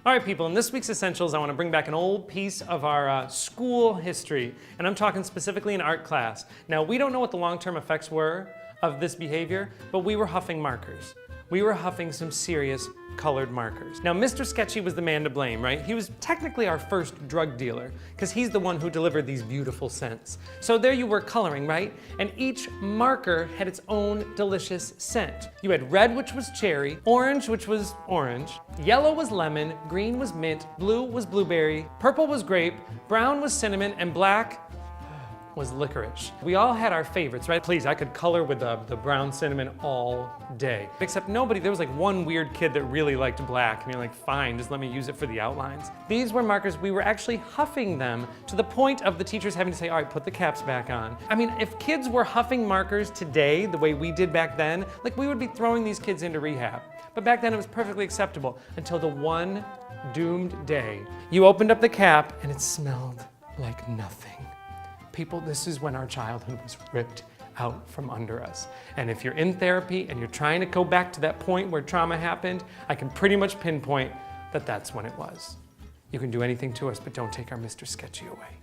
All right, people, in this week's Essentials, I want to bring back an old piece of our school history, and I'm talking specifically in art class. Now, we don't know what the long-term effects were of this behavior, but we were huffing markers. We were huffing some serious colored markers. Now, Mr. Sketchy was the man to blame, right? He was technically our first drug dealer, because he's the one who delivered these beautiful scents. So there you were coloring, right? And each marker had its own delicious scent. You had red, which was cherry, orange, which was orange, yellow was lemon, green was mint, blue was blueberry, purple was grape, brown was cinnamon, and black was licorice. We all had our favorites, right? Please, I could color with the brown cinnamon all day. Except there was like one weird kid that really liked black, and you're like, fine, just let me use it for the outlines. These were markers, we were actually huffing them to the point of the teachers having to say, all right, put the caps back on. I mean, if kids were huffing markers today the way we did back then, like we would be throwing these kids into rehab. But back then it was perfectly acceptable until the one doomed day. You opened up the cap and it smelled like nothing. People, this is when our childhood was ripped out from under us. And if you're in therapy and you're trying to go back to that point where trauma happened, I can pretty much pinpoint that that's when it was. You can do anything to us, but don't take our Mr. Sketchy away.